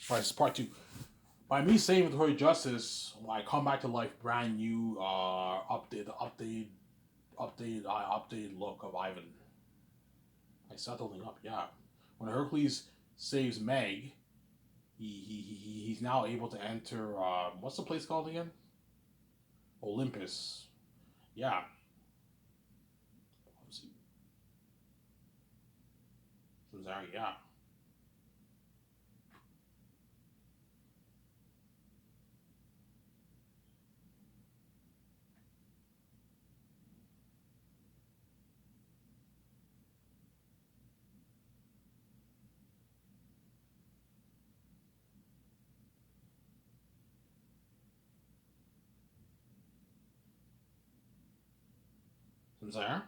Right, this is part two. By me saving Victoria Justice, I come back to life, brand new, updated look of Ivan. I set the thing up, yeah. When Hercules saves Meg, he's now able to enter. What's the place called again? Olympus. Yeah, sorry, yeah. Sorry,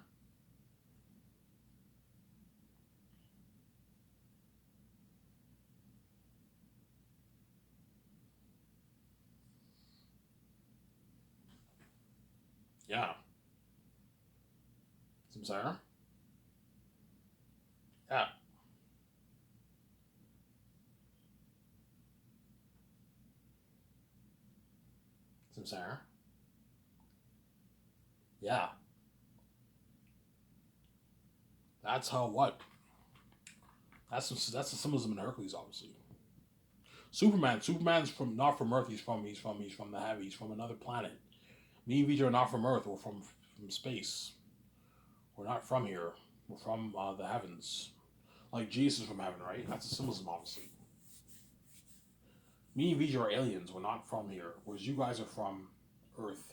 yeah. Sorry, yeah. Sorry, yeah. That's how what? That's the symbolism in Hercules, obviously. Superman's from not from Earth. He's from the heavy. He's from another planet. Me and Vijay are not from Earth. We're from space. We're not from here. We're from the heavens. Like Jesus is from heaven, right? That's the symbolism, obviously. Me and Vijay are aliens. We're not from here. Whereas you guys are from Earth.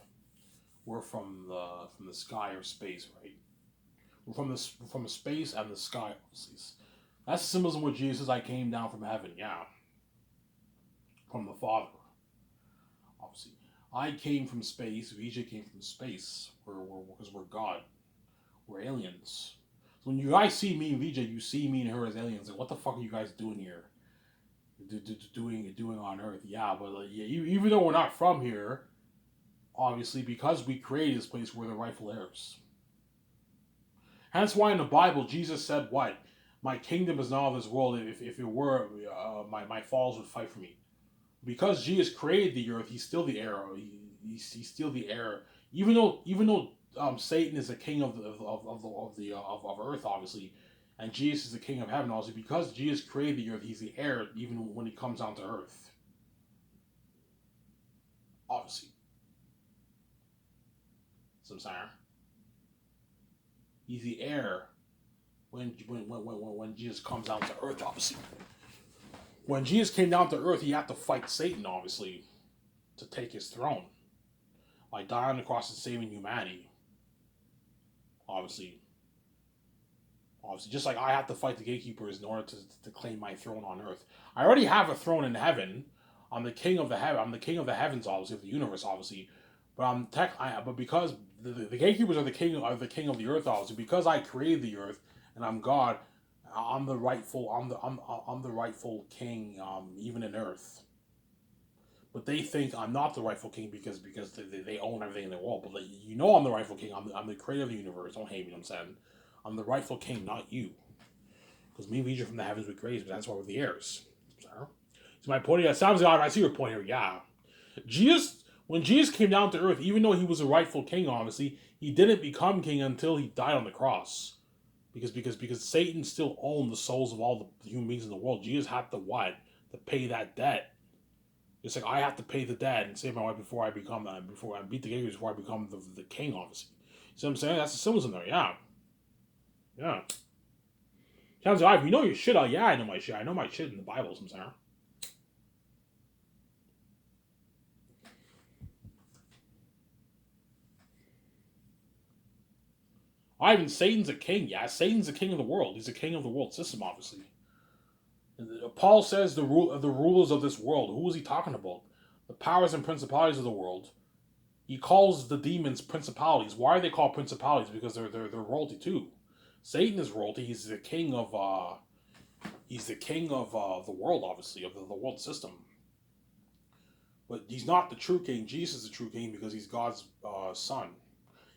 We're from the sky or space, right? We're from the space and the sky, obviously. That's the symbolism where Jesus says, "I came down from heaven." Yeah, from the Father, obviously. I came from space. Vijay came from space. Because we're God. We're aliens. So when you guys see me and Vijay, you see me and her as aliens. Like, what the fuck are you guys doing here? Doing on Earth? Yeah, but yeah, even though we're not from here, obviously, because we created this place, we're the rightful heirs. Hence why in the Bible, Jesus said, "What? My kingdom is not of this world. If it were, my followers would fight for me." Because Jesus created the earth, he's still the heir. He's still the heir. Even though Satan is the king of earth, obviously, and Jesus is the king of heaven, obviously. Because Jesus created the earth, he's the heir, even when he comes down to earth, obviously. Samsara. He's the heir when Jesus comes down to earth, obviously. When Jesus came down to earth, he had to fight Satan, obviously, to take his throne. Like dying on the cross and saving humanity, obviously. Obviously, just like I have to fight the gatekeepers in order to claim my throne on earth. I already have a throne in heaven. I'm the king of the heaven. I'm the king of the heavens, obviously, of the universe, obviously. But but because the gatekeepers are the king of the earth, obviously. Because I created the earth and I'm God, I'm the rightful king, even in earth. But they think I'm not the rightful king because they own everything in the world. But like, I'm the rightful king. I'm the creator of the universe. Don't hate me. I'm saying I'm the rightful king, not you. Because me and Vijay from the heavens with grace, but that's why we're the heirs. So my point here, it sounds like I see your point here. Yeah, Jesus, when Jesus came down to earth, even though he was a rightful king, obviously, he didn't become king until he died on the cross. Because Satan still owned the souls of all the human beings in the world. Jesus had to what? To pay that debt. It's like I have to pay the debt and save my wife before I beat the gatekeepers before I become the king, obviously. See what I'm saying? That's the symbolism there. Yeah, yeah. Sounds like you know your shit. Yeah, I know my shit. I know my shit in the Bible. I'm saying. Ivan, Satan's a king. Yeah, Satan's the king of the world. He's the king of the world system, obviously. Paul says the rulers of this world. Who is he talking about? The powers and principalities of the world. He calls the demons principalities. Why are they called principalities? Because they're royalty too. Satan is royalty. He's the king of the world, obviously, of the world system. But he's not the true king. Jesus is the true king because he's God's son.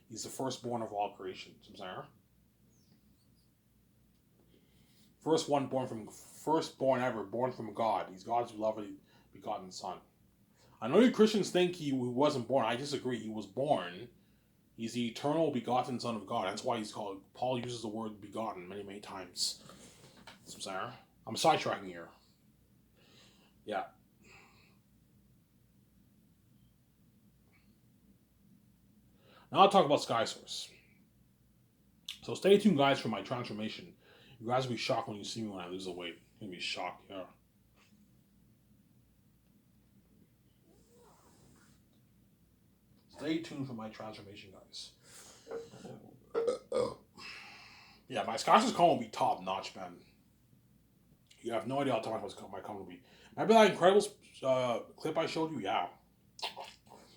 He's the firstborn of all creation. firstborn ever, born from God. He's God's beloved begotten son. I know you Christians think he wasn't born. I disagree. He was born. He's the eternal begotten son of God. That's why he's called. Paul uses the word begotten many, many times. That's what I'm saying. I'm sidetracking here. Yeah. Now I'll talk about Sky Source. So stay tuned, guys, for my transformation. You guys will be shocked when you see me when I lose the weight. You're going to be shocked, yeah. Stay tuned for my transformation, guys. Yeah, my Sky Source con will be top notch, man. You have no idea how top my con will be. Remember that Incredibles clip I showed you? Yeah.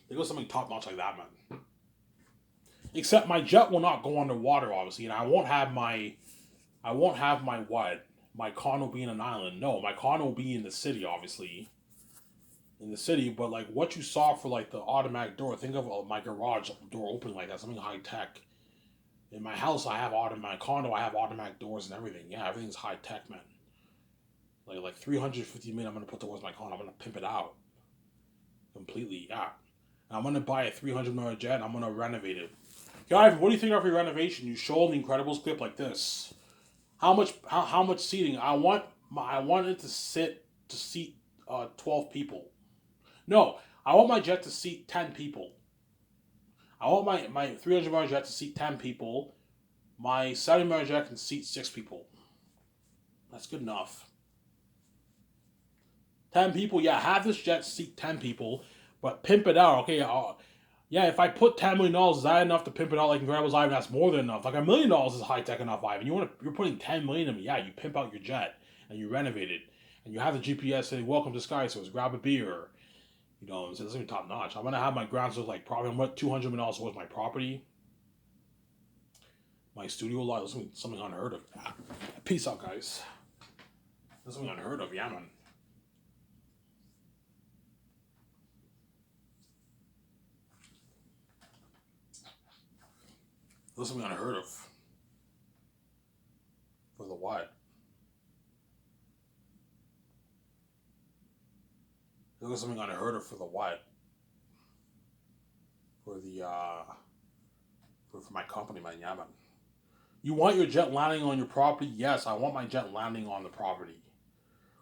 They go something top notch like that, man. Except my jet will not go underwater, obviously, and I won't have my what? My con will be in an island. No, my con will be in the city, obviously. In the city, but like what you saw for like the automatic door, think of my garage door opening like that, something high tech. In my house, I have my condo, I have automatic doors and everything. Yeah, everything's high tech, man. Like 350 million, I'm gonna put towards my condo. I'm gonna pimp it out completely. Yeah, and I'm gonna buy a 300 million jet. And I'm gonna renovate it. Guys, what do you think of your renovation? You show the Incredibles clip like this. How much seating? I want it to seat 12 people. No, I want my jet to seat 10 people. I want my 300 million jet to seat 10 people. My 70 million jet can seat 6 people. That's good enough. 10 people, yeah, have this jet seat 10 people, but pimp it out, okay? Yeah, if I put $10 million, is that enough to pimp it out like Incredibles Ivan? That's more than enough. Like $1 million is high tech enough, Ivan. You're putting $10 million in me. Yeah, you pimp out your jet and you renovate it, and you have the GPS saying "Welcome to Sky Source. Grab a beer." You know, it's even top notch. I'm gonna have my ground source like probably $200 million towards my property, my studio lot. This is something unheard of. Peace out, guys. This is something unheard of, yeah, man. This is something unheard of. For the what? This is something unheard of for the what? For the for my company, man. Yeah, man. You want your jet landing on your property? Yes, I want my jet landing on the property.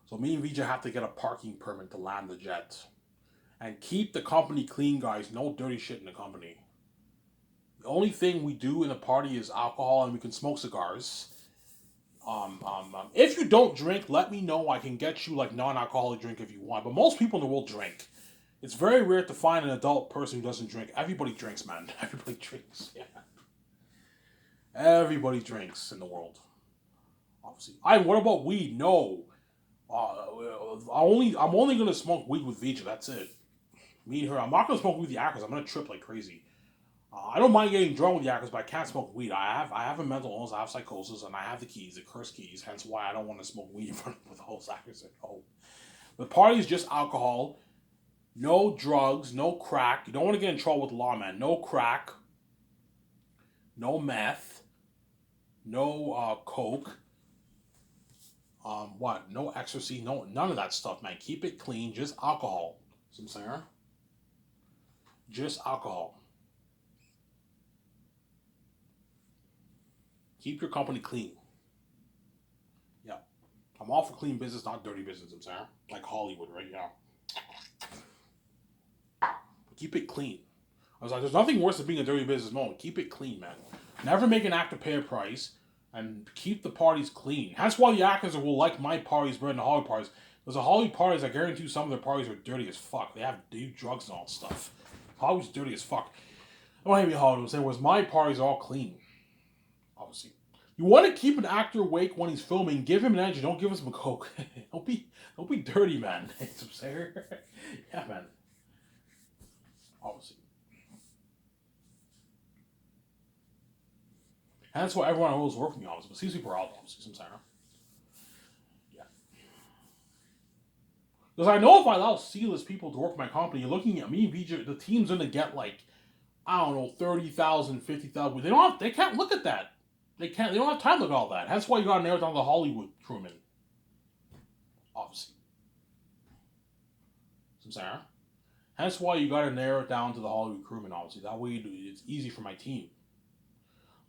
So me and Vijay have to get a parking permit to land the jet. And keep the company clean, guys. No dirty shit in the company. The only thing we do in the party is alcohol, and we can smoke cigars. If you don't drink, let me know. I can get you like non-alcoholic drink if you want. But most people in the world drink. It's very rare to find an adult person who doesn't drink. Everybody drinks, man. Everybody drinks. Yeah. Everybody drinks in the world. Obviously. What about weed? No. I'm only gonna smoke weed with Vijay. That's it. Me and her. I'm not gonna smoke weed with the actors. I'm gonna trip like crazy. I don't mind getting drunk with the actors, but I can't smoke weed. I have a mental illness. I have psychosis, and I have the keys, the cursed keys. Hence why I don't want to smoke weed in front of the whole actors at home. The party is just alcohol, no drugs, no crack. You don't want to get in trouble with the law, man. No crack, no meth, no coke. What? No ecstasy, no none of that stuff, man. Keep it clean, just alcohol. See what I'm saying? Just alcohol. Keep your company clean. Yeah. I'm all for clean business, not dirty business, I'm saying. Like Hollywood, right? Yeah. Keep it clean. I was like, there's nothing worse than being a dirty business moment. Keep it clean, man. Never make an actor pay a price, and keep the parties clean. That's why the actors will like my parties better than the Hollywood parties. Because the Hollywood parties, I guarantee you some of their parties are dirty as fuck. They do drugs and all stuff. Hollywood's dirty as fuck. I don't hate me Hollywood. I'm saying was my parties are all clean. Obviously. You want to keep an actor awake when he's filming. Give him an edge. Don't give him some coke. don't be dirty, man. Yeah, man. Obviously. And that's why everyone always work for me, obviously. But these people are out, obviously. Sometimes. Yeah. Because I know if I allow C-list people to work for my company, you're looking at me, VJ, the team's going to get like, I don't know, 30,000, 50,000. They can't look at that. They can't. They don't have time to look at all that. That's why you got to narrow it down to the Hollywood crewmen, obviously. Some Sarah. That's why you got to narrow it down to the Hollywood crewmen, obviously. That way it's easy for my team.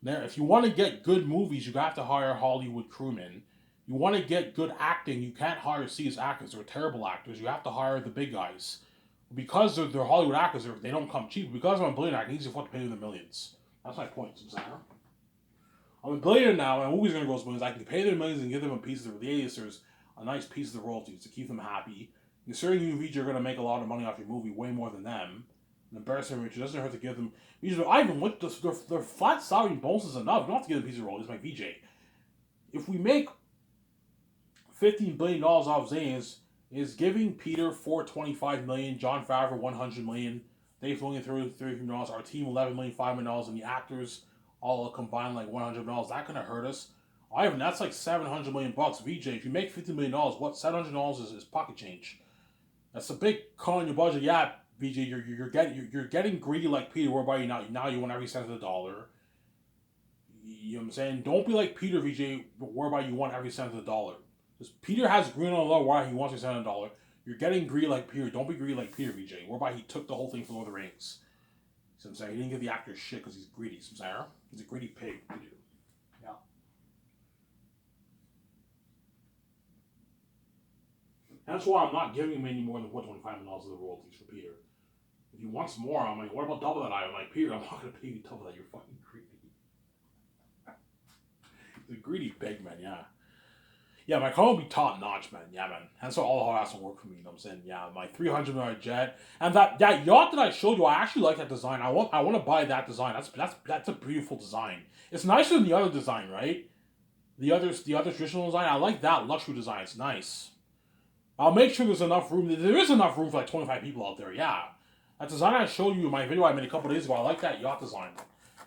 Now, if you want to get good movies, you have to hire Hollywood crewmen. You want to get good acting, you can't hire CS actors. They're terrible actors. You have to hire the big guys. Because they're Hollywood actors, they don't come cheap. Because I'm a billionaire, I can easily afford to pay them the millions. That's my point, Sarah. I'm a billionaire now, and movies are going to gross millions. I can pay them millions and give them a piece of the A-listers, a nice piece of the royalties to keep them happy. Considering you VJ are going to make a lot of money off your movie, way more than them. An embarrassing rich, it doesn't hurt to give them. Ivan, what their flat salary and bonuses enough. You don't have to give them a piece of royalties, my VJ. If we make $15 billion off Zayn is giving Peter $425 million, Jon Favreau $100 million, Dave Filoni $33 million, our team $11 million, $5 million, and the actors all combined like $100 million. That gonna hurt us. Ivan, that's like $700 million bucks. VJ, if you make $50 million, what $700 is pocket change. That's a big cut on your budget. Yeah, VJ, you're getting greedy like Peter, whereby now you want every cent of the dollar. You know what I'm saying? Don't be like Peter, VJ, whereby you want every cent of the dollar. Because Peter has green on the low, why he wants every cent of the dollar. You're getting greedy like Peter. Don't be greedy like Peter, VJ, whereby he took the whole thing from Lord of the Rings. You know what I'm saying? He didn't give the actor shit because he's greedy. You know what I'm saying? He's a greedy pig. Yeah. That's why I'm not giving him any more than $125 million of the royalties for Peter. If he wants more, I'm like, what about double that? I'm like, Peter, I'm not going to pay you double that. You're fucking greedy. He's a greedy pig, man, yeah. Yeah, my car will be top notch, man. Yeah, man. That's what all the hard ass will work for me. You know what I'm saying? Yeah, my $300 million jet and that yacht that I showed you. I actually like that design. I want to buy that design. That's a beautiful design. It's nicer than the other design, right? The other traditional design. I like that luxury design. It's nice. I'll make sure there's enough room. There is enough room for like 25 people out there. Yeah, that design I showed you in my video I made a couple days ago. I like that yacht design.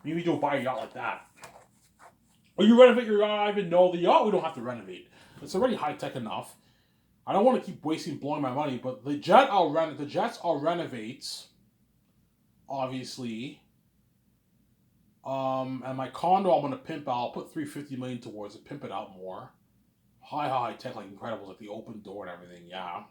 Maybe you'll buy a yacht like that. Or you renovate your yacht. I even know the yacht we don't have to renovate. It's already high tech enough. I don't want to keep blowing my money, but the jets I'll renovate, obviously. And my condo I'm gonna pimp out. I'll put $350 million towards it, pimp it out more. High tech, like Incredibles, like the open door and everything. Yeah.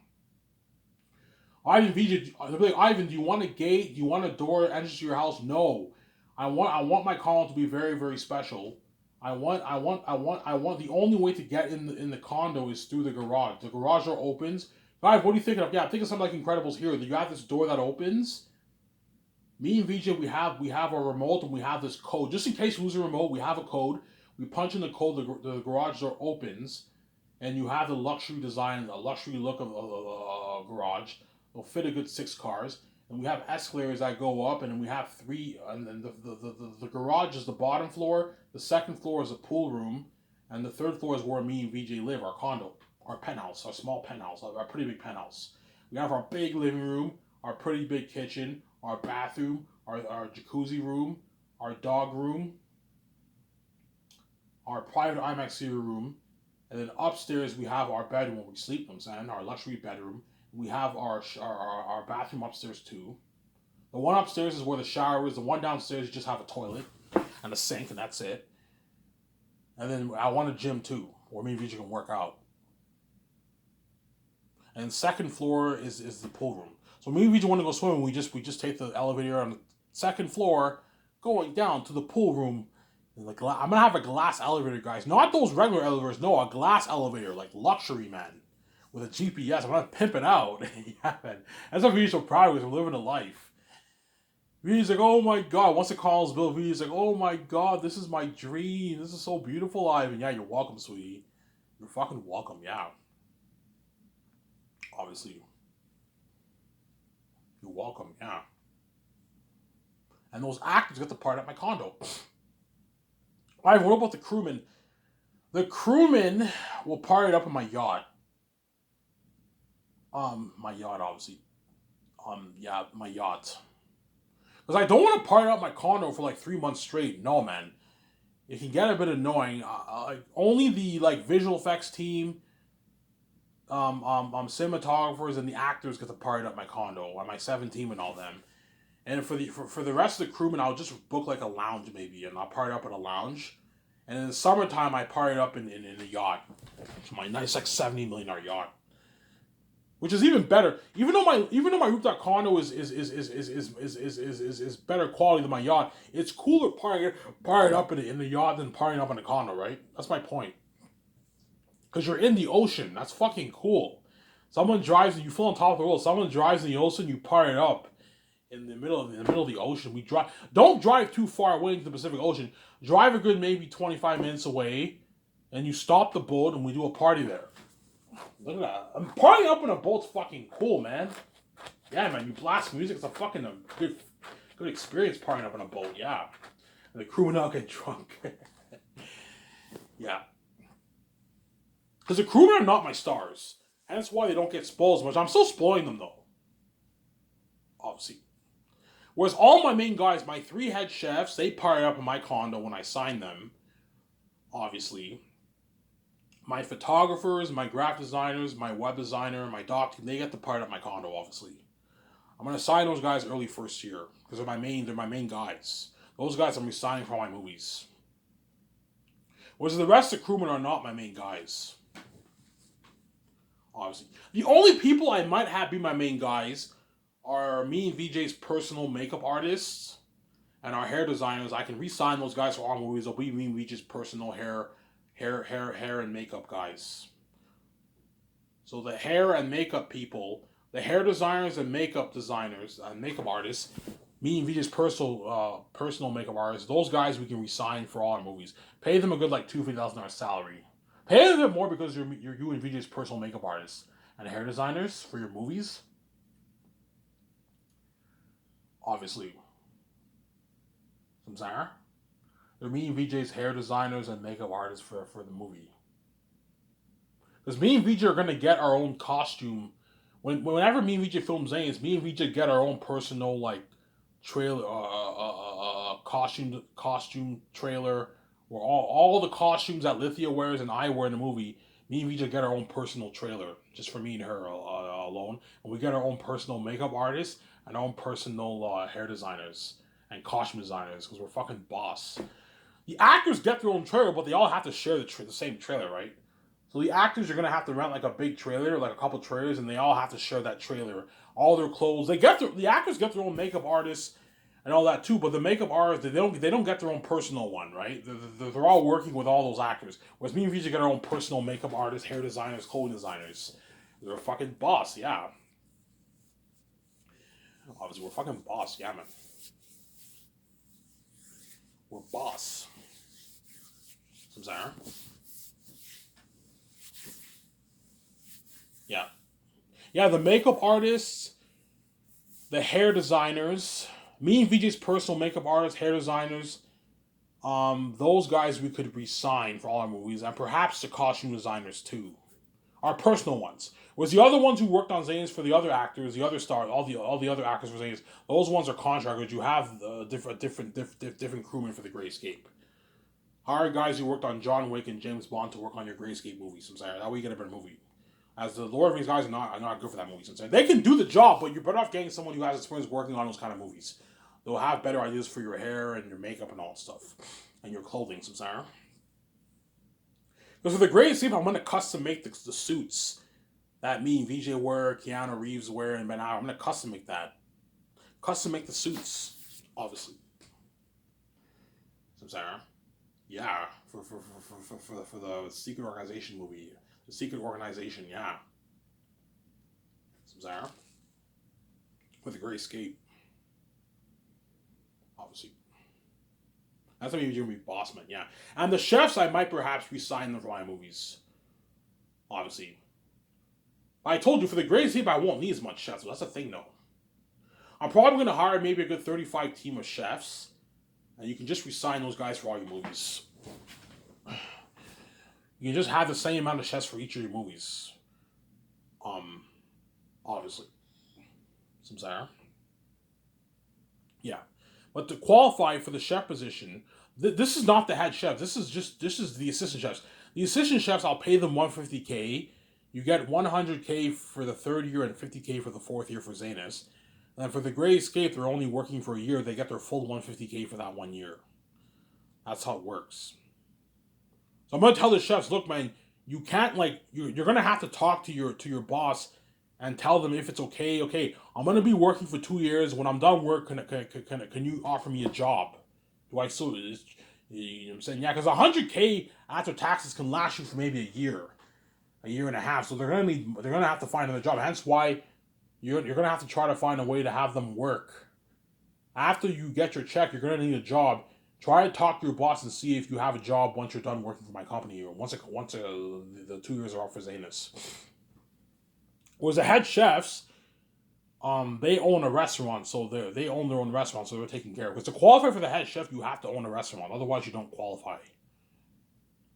Ivan VJ, like, Ivan, do you want a gate? Do you want a door entrance to your house? No. I want my condo to be very, very special. I want the only way to get in the condo is through the garage. The garage door opens. Guys, what are you thinking of? Yeah, I'm thinking something like Incredibles here. You got this door that opens. Me and VJ, we have our remote and we have this code. Just in case we lose a remote, we have a code. We punch in the code, the garage door opens, and you have the luxury design, the luxury look of a garage. It'll fit a good 6 cars. And we have escalators that go up, and then we have 3. And then the garage is the bottom floor. The second floor is a pool room, and the third floor is where me and VJ live, our condo, our penthouse, our small penthouse, our pretty big penthouse. We have our big living room, our pretty big kitchen, our bathroom, our jacuzzi room, our dog room, our private IMAX theater room, and then upstairs we have our bedroom where we sleep. I'm saying our luxury bedroom. We have our bathroom upstairs too. The one upstairs is where the shower is. The one downstairs you just have a toilet and a sink, and that's it. And then I want a gym too, where me and VJ can work out. And the second floor is the pool room. So me and VJ want to go swimming. We just take the elevator on the second floor, going down to the pool room. And I'm gonna have a glass elevator, guys. Not those regular elevators. No, a glass elevator, like luxury, man. With a GPS, I'm gonna pimp it out. Yeah, man. That's what VJ's so proud of, because we're living a life. VJ's like, oh my god. Once it calls Bill, VJ's like, oh my god, this is my dream. This is so beautiful, Ivan. Yeah, you're welcome, sweetie. You're fucking welcome, yeah. Obviously. You're welcome, yeah. And those actors get the part at my condo. Ivan, what about the crewmen? The crewmen will part it up in my yacht. My yacht, obviously. Yeah, my yacht. Because I don't want to part out my condo for like 3 months straight. No, man. It can get a bit annoying. Only the like visual effects team, cinematographers, and the actors get to part out my condo, or my 7 team and all them. And for the rest of the crewmen, I'll just book like a lounge maybe, and I'll part up at a lounge. And in the summertime, I partied up in a yacht. My nice like $70 million yacht. Which is even better. Even though my rooftop condo is better quality than my yacht, it's cooler partying up in the yacht than partying up in the condo, right? That's my point. Because you're in the ocean. That's fucking cool. Someone drives you feel on top of the world. Someone drives in the ocean, you party it up in the middle of the ocean. We drive. Don't drive too far away into the Pacific Ocean. Drive a good maybe 25 minutes away, and you stop the boat, and we do a party there. Look at that. I'm partying up in a boat's fucking cool, man. Yeah, man, you blast music. It's a fucking good experience partying up in a boat, yeah. And the crew now get drunk. Yeah. Because the crewmen are not my stars. And that's why they don't get spoiled as much. I'm still spoiling them, though. Obviously. Whereas all my main guys, my 3 head chefs, they party up in my condo when I sign them. Obviously. My photographers, my graphic designers, my web designer, my doc team, they get to party up my condo, obviously. I'm going to sign those guys early first year. Because they're my main guys. Those guys I'm signing for all my movies. Whereas the rest of the crewmen are not my main guys. Obviously. The only people I might have be my main guys are me and VJ's personal makeup artists and our hair designers. I can re-sign those guys for all movies. They'll be me and VJ's personal hair and makeup guys. So the hair and makeup people, the hair designers and makeup designers and makeup artists, me and VJ's personal makeup artists, those guys we can re-sign for all our movies. Pay them a good like $2,000 salary. Pay them a bit more because you're you and VJ's personal makeup artists and hair designers for your movies. Obviously. Some Sarah. They're me and VJ's hair designers and makeup artists for the movie. Because me and VJ are going to get our own costume. Whenever me and VJ film Zanes, me and VJ get our own personal like trailer, costume trailer, where all the costumes that Lithia wears and I wear in the movie. Me and VJ get our own personal trailer just for me and her alone, and we get our own personal makeup artists and our own personal hair designers and costume designers because we're fucking boss. The actors get their own trailer, but they all have to share the same trailer, right? So the actors are gonna have to rent like a big trailer, like a couple trailers, and they all have to share that trailer. All their clothes, the actors get their own makeup artists and all that too. But the makeup artists, they don't get their own personal one, right? They're all working with all those actors. Whereas me and VJ get our own personal makeup artists, hair designers, clothing designers. They're a fucking boss, yeah. Obviously, we're fucking boss, yeah, man. We're boss. Some Sarah. Yeah. Yeah, the makeup artists, the hair designers, me and VJ's personal makeup artists, hair designers, those guys we could re-sign for all our movies, and perhaps the costume designers too. Our personal ones. Whereas the other ones who worked on Zanes for the other actors, the other stars, all the other actors for Zanes, those ones are contractors. You have different crewmen for the Grayscape. Hire guys who worked on John Wick and James Bond to work on your Grayscape movies. I'm sorry, that way you get a better movie. As the Lord of the Rings guys are not good for that movie. So they can do the job, but you're better off getting someone who has experience working on those kind of movies. They'll have better ideas for your hair and your makeup and all that stuff, and your clothing. So sorry. Because for the Grayscape, I'm going to custom make the suits that me and VJ wear, Keanu Reeves wear, and Ben Affleck. I'm going to custom make that. Custom make the suits, obviously. So sorry. Yeah, for the Secret Organization movie. The Secret Organization, yeah. Some Zara. With the Grayscape. Obviously. That's what you're going to be Bossman, yeah. And the chefs, I might perhaps re-sign them for my movies. Obviously. I told you, for the Grayscape, I won't need as much chefs. So that's the thing, though. I'm probably going to hire maybe a good 35 team of chefs. And you can just re-sign those guys for all your movies. You can just have the same amount of chefs for each of your movies. Obviously. Some Sarah. Yeah. But to qualify for the chef position, this is not the head chef. This is the assistant chefs. The assistant chefs, I'll pay them $150K. You get $100K for the third year and $50K for the fourth year for Zanus. And for the Grayscape, they're only working for a year. They get their full $150K for that 1 year. That's how it works. So I'm gonna tell the chefs, look, man, you can't like you're gonna have to talk to your boss and tell them if it's okay. Okay, I'm gonna be working for 2 years. When I'm done work, can you offer me a job? Do I still? You know what I'm saying? Yeah, because 100K after taxes can last you for maybe a year and a half. So they're gonna have to find another job. Hence why you're gonna have to try to find a way to have them work. After you get your check, you're gonna need a job. Try to talk to your boss and see if you have a job once you're done working for my company, or once the 2 years are off for Zanus. Whereas the head chefs, they own a restaurant, so they own their own restaurant, so they're taken care of. Because to qualify for the head chef, you have to own a restaurant. Otherwise, you don't qualify. You know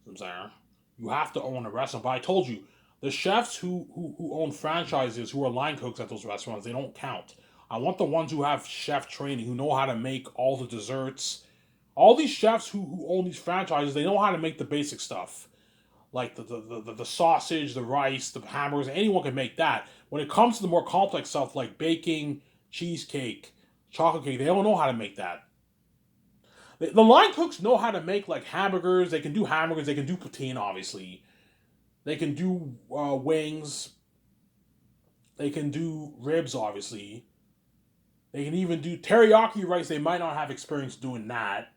what I'm saying? You have to own a restaurant. But I told you, the chefs who own franchises, who are line cooks at those restaurants, they don't count. I want the ones who have chef training, who know how to make all the desserts. All these chefs who own these franchises, they know how to make the basic stuff. Like the sausage, the rice, the hamburgers, anyone can make that. When it comes to the more complex stuff like baking, cheesecake, chocolate cake, they don't know how to make that. The line cooks know how to make like hamburgers. They can do hamburgers. They can do poutine, obviously. They can do wings. They can do ribs, obviously. They can even do teriyaki rice. They might not have experience doing that.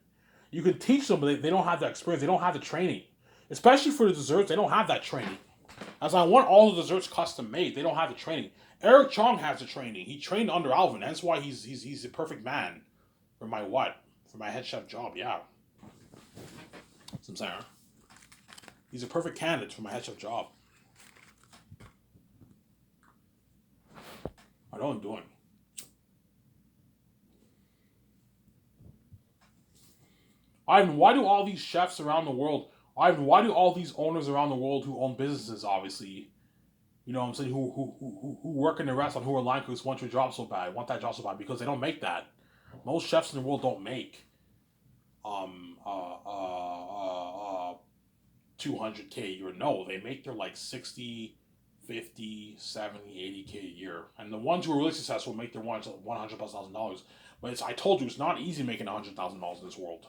You can teach them, but they don't have that experience. They don't have the training. Especially for the desserts, they don't have that training. As I want all the desserts custom made, they don't have the training. Eric Chong has the training. He trained under Alvin. That's why he's the perfect man for my what? For my head chef job, yeah. Some saying. He's a perfect candidate for my head chef job. I know what I'm doing. Ivan, why do all these chefs around the world, Ivan, why do all these owners around the world who own businesses, obviously, you know what I'm saying, who work in the restaurant, who are line cooks, want your job so bad, want that job so bad, because they don't make that. Most chefs in the world don't make um uh uh uh 200K a year. No, they make their like 60, 50, 70, 80K a year. And the ones who are really successful make their ones $100,000. But I told you, it's not easy making $100,000 in this world.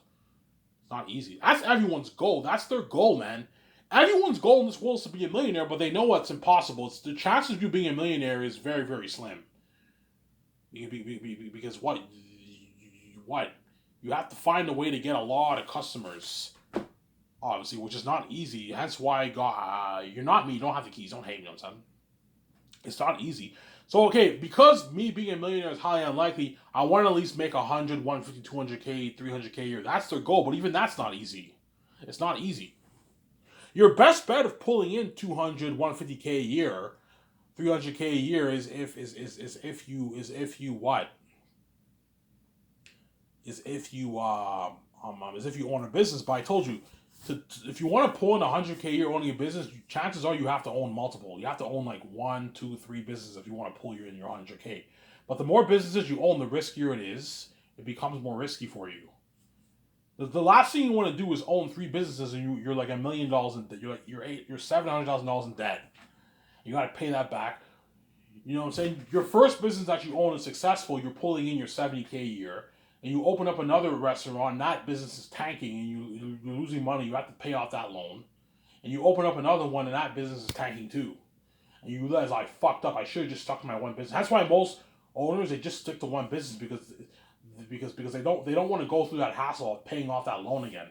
It's not easy. That's everyone's goal. That's their goal, man. Everyone's goal in this world is to be a millionaire, but they know it's impossible. It's the chances of you being a millionaire is very, very slim. Because what? What? You have to find a way to get a lot of customers, obviously, which is not easy. Hence why I got, you're not me, you don't have the keys, don't hate me, you know what I'm saying? It's not easy. So, okay, because me being a millionaire is highly unlikely, I want to at least make 100, 150, 200K, 300K a year. That's their goal, but even that's not easy. It's not easy. Your best bet of pulling in 200, 150K a year, 300K a year is if you what? Is if you own a business. But I told you, if you want to pull in 100K a year owning a business, chances are you have to own multiple. You have to own like 1, 2, 3 businesses if you want to pull in your 100K. But the more businesses you own, the riskier it is. It becomes more risky for you. The last thing you want to do is own 3 businesses and you're like $1 million in debt. You're $700,000 in debt. You got to pay that back. You know what I'm saying? Your first business that you own is successful. You're pulling in your 70K a year. And you open up another restaurant, and that business is tanking, and you're losing money. You have to pay off that loan. And you open up another one, and that business is tanking too. And you realize, I fucked up. I should have just stuck to my one business. That's why most owners, they just stick to one business because they don't want to go through that hassle of paying off that loan again.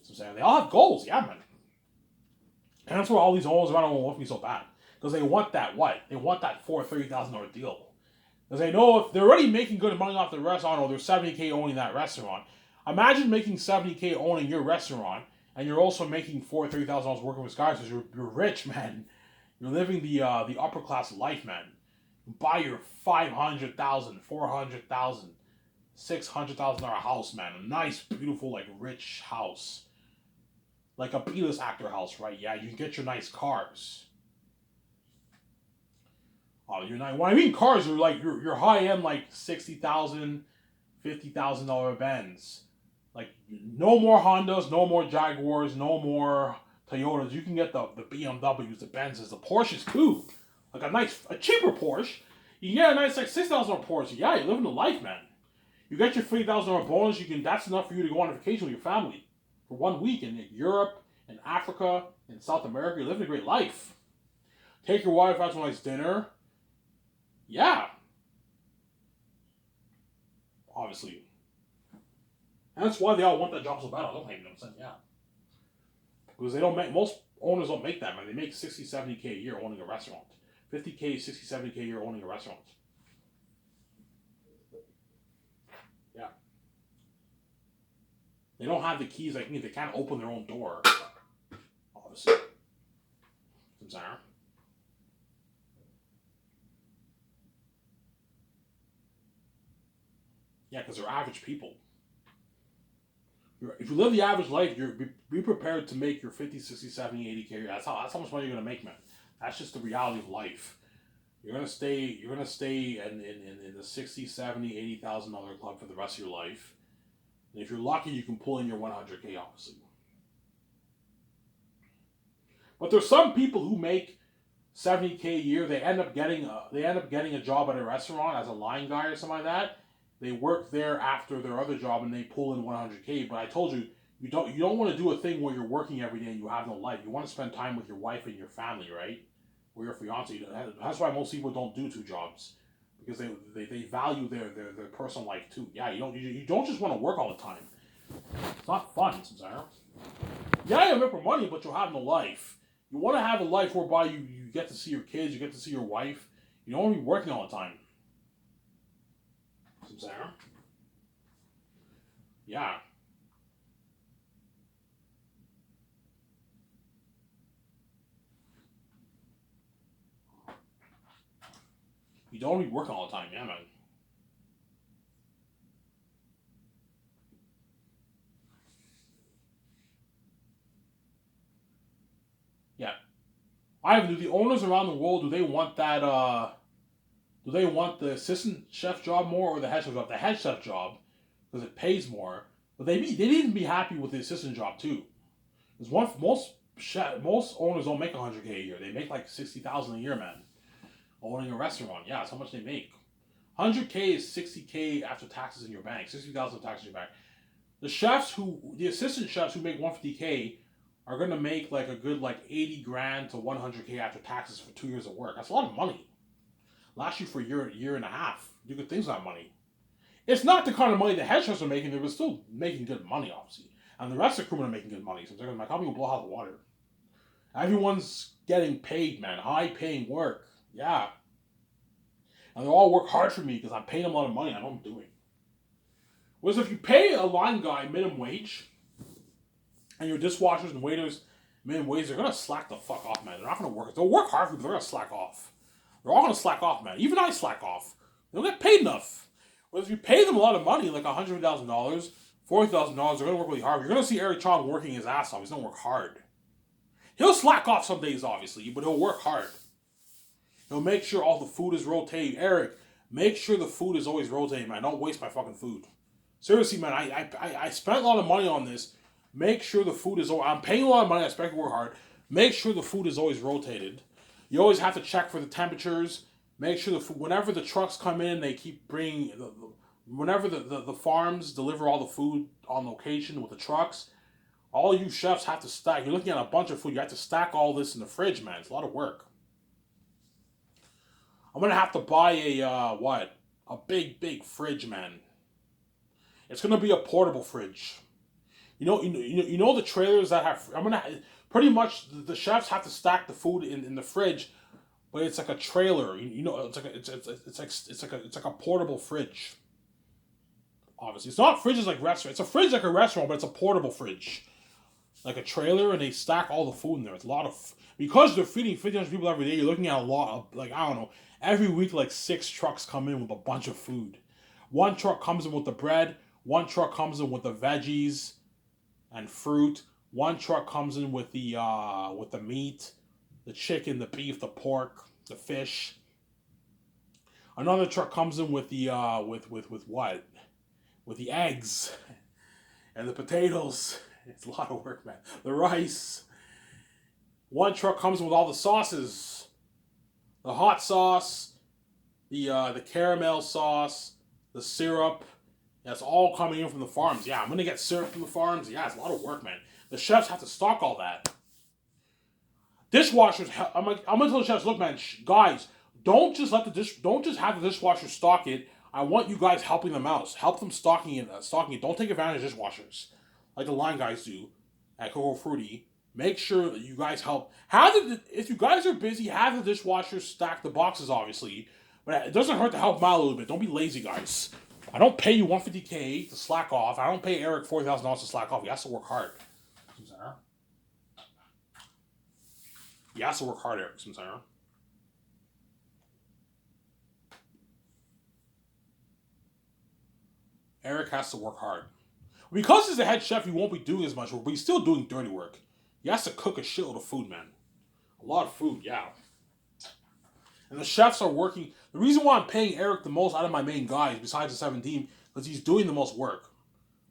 So I'm saying they all have goals, yeah, man. And that's why all these owners around don't want me so bad, because they want that what? They want that $30,000 deal. Because they know if they're already making good money off the restaurant, or they're 70K owning that restaurant. Imagine making 70K owning your restaurant, and you're also making $30,000 working with guys. Because you're rich, man. You're living the upper class life, man. You buy your $500,000, $400,000, $600,000 house, man. A nice, beautiful, like rich house, like a B-list actor house, right? Yeah, you get your nice cars. Oh, you're not. When I mean cars, are like your high end, like $60,000, $50,000 Benz. Like no more Hondas, no more Jaguars, no more Toyotas. You can get the BMWs, the Benzes, the Porsches too. Like a cheaper Porsche. You get a nice like $6,000 Porsche. Yeah, you're living the life, man. You get your $50,000 bonus. That's enough for you to go on a vacation with your family. for 1 week in Europe, in Africa, in South America. You're living a great life. Take your wife out to a nice dinner. Yeah, obviously. And that's why they all want that job so bad. I don't hate them. Saying, yeah. Because they don't make, most owners don't make that, man. They make 60, 70K a year owning a restaurant. 50K, 60, 70K a year owning a restaurant. Yeah. They don't have the keys like me. They can't open their own door. Obviously. Sorry. Yeah, because they're average people. If you live the average life, be prepared to make your 50, 60, 70, 80K. That's how much money you're gonna make, man. That's just the reality of life. You're gonna stay in the 60, 70, $80,000 club for the rest of your life. And if you're lucky, you can pull in your 100K, obviously. But there's some people who make 70K a year. They end up getting a job at a restaurant as a line guy or something like that. They work there after their other job and they pull in 100K. But I told you, you don't want to do a thing where you're working every day and you have no life. You want to spend time with your wife and your family, right? Or your fiance. That's why most people don't do two jobs, because they value their personal life too. Yeah, you don't just want to work all the time. It's not fun, Sarah. Yeah, you make more money, but you'll have no life. You want to have a life whereby you get to see your kids, you get to see your wife. You don't want to be working all the time. Sarah? Yeah. You don't want to be working all the time, yeah, man. Yeah. Ivan, do the owners around the world, do they want that, do they want the assistant chef job more or the head chef job? The head chef job, because it pays more. But they need to be happy with the assistant job too. Because most owners don't make 100K a year. They make like 60,000 a year, man. Owning a restaurant, yeah, that's how much they make. 100K is 60K after taxes in your bank. 60,000 taxes in your bank. The assistant chefs who make 150K are gonna make like a good like 80 grand to 100K after taxes for 2 years of work. That's a lot of money. Last you for a year and a half. Do good things with that money. It's not the kind of money the head chefs are making. They were still making good money, obviously, and the rest of the crewmen are making good money. So my company will blow out the water. Everyone's getting paid, man. High paying work. Yeah. And they all work hard for me because I'm paying them a lot of money. I know what I'm doing. Whereas if you pay a line guy minimum wage, and your dishwashers and waiters minimum wage, they're going to slack the fuck off, man. They're not going to work. They'll work hard for you, but they're going to slack off. They're all going to slack off, man. Even I slack off. They don't get paid enough. Whereas if you pay them a lot of money, like $100,000, $40,000, they're going to work really hard. You're going to see Eric Chong working his ass off. He's going to work hard. He'll slack off some days, obviously, but he'll work hard. He'll make sure all the food is rotating. Eric, make sure the food is always rotating, man. Don't waste my fucking food. Seriously, man, I spent a lot of money on this. Make sure the food is... I'm paying a lot of money. I expect to work hard. Make sure the food is always rotated. You always have to check for the temperatures. Make sure the food... Whenever the trucks come in, they keep bringing... Whenever the farms deliver all the food on location with the trucks, all you chefs have to stack. You're looking at a bunch of food. You have to stack all this in the fridge, man. It's a lot of work. I'm going to have to buy a big fridge, man. It's going to be a portable fridge. You know the trailers that have... Pretty much, the chefs have to stack the food in the fridge, but it's like a trailer. It's like a portable fridge. Obviously, it's not fridges like restaurants. It's a fridge like a restaurant, but it's a portable fridge, like a trailer, and they stack all the food in there. It's a lot of... Because they're feeding 1,500 people every day, you're looking at a lot of, like, I don't know, every week, like 6 trucks come in with a bunch of food. One truck comes in with the bread. One truck comes in with the veggies and fruit. One truck comes in with the meat, the chicken, the beef, the pork, the fish. Another truck comes in with the with what? With the eggs and the potatoes. It's a lot of work, man. The rice. One truck comes in with all the sauces. The hot sauce, the caramel sauce, the syrup, That's all coming in from the farms. Yeah, I'm gonna get syrup from the farms. Yeah, it's a lot of work, man. The chefs have to stock all that. Dishwashers. I'm gonna tell the chefs, look, man, guys, don't just have the dishwasher stock it. I want you guys helping them out. Help them stocking it. Stocking it. Don't take advantage of dishwashers, like the line guys do at Coco Fruity. Make sure that you guys help. If you guys are busy, have the dishwashers stack the boxes, obviously. But it doesn't hurt to help them out a little bit. Don't be lazy, guys. I don't pay you 150K to slack off. I don't pay Eric $40,000 to slack off. He has to work hard. He has to work hard, Eric Simsara. Eric has to work hard. Because he's the head chef, he won't be doing as much work, but he's still doing dirty work. He has to cook a shitload of food, man. A lot of food, yeah. And the chefs are working. The reason why I'm paying Eric the most out of my main guys, besides the 17, because he's doing the most work.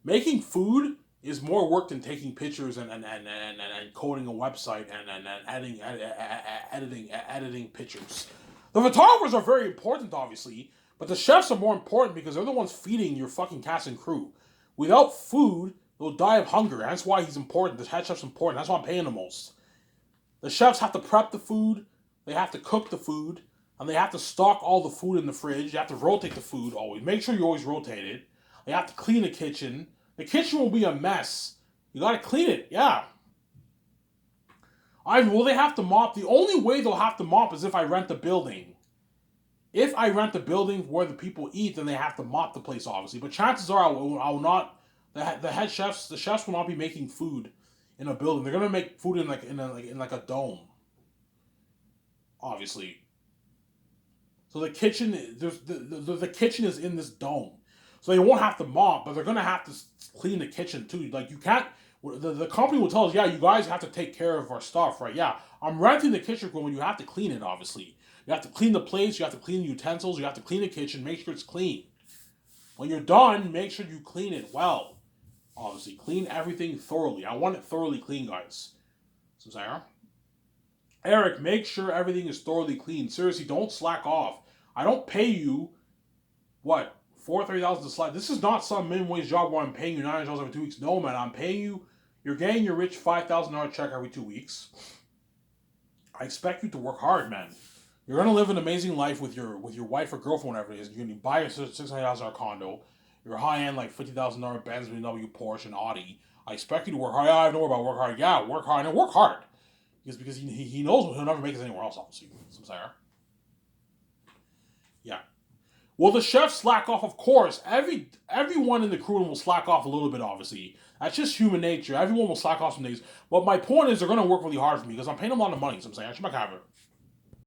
Making food is more work than taking pictures and coding a website and editing pictures. The photographers are very important, obviously, but the chefs are more important because they're the ones feeding your fucking cast and crew. Without food, they'll die of hunger. That's why he's important. The head chef's important. That's why I'm paying the most. The chefs have to prep the food, they have to cook the food, and they have to stock all the food in the fridge. You have to rotate the food always. Make sure you always rotate it. They have to clean the kitchen. The kitchen will be a mess. You gotta clean it, yeah. Will they have to mop? The only way they'll have to mop is if I rent the building. If I rent the building where the people eat, then they have to mop the place, obviously. But chances are I will not. The head chefs, the chefs will not be making food in a building. They're gonna make food in a dome, obviously. So the kitchen, the kitchen is in this dome, so they won't have to mop, but they're gonna have to clean the kitchen too. Like, you can't. The company will tell us, yeah, you guys have to take care of our stuff, right? Yeah, I'm renting the kitchen when you have to clean it, obviously. You have to clean the plates, you have to clean the utensils, you have to clean the kitchen, make sure it's clean. When you're done, make sure you clean it well. Obviously, clean everything thoroughly. I want it thoroughly clean, guys. So, Sarah? Eric, make sure everything is thoroughly clean. Seriously, don't slack off. I don't pay you, what, $30,000 to slack. This is not some minimum wage job where I'm paying you $900 every 2 weeks. No, man, I'm paying you. You're getting your rich $5,000 check every 2 weeks. I expect you to work hard, man. You're gonna live an amazing life with your wife or girlfriend, whatever it is. You're gonna buy a $600,000 condo. Your high end, like $50,000 Benz, BMW, Porsche, and Audi. I expect you to work hard. Yeah, I have no worry about work hard. Yeah, work hard and work hard. Because he knows he'll never make it anywhere else, obviously. Samsara. Yeah. Will the chef slack off? Of course. Everyone in the crew will slack off a little bit, obviously. That's just human nature. Everyone will slack off some days. But my point is, they're going to work really hard for me because I'm paying them a lot of money. So I'm saying, I should make it.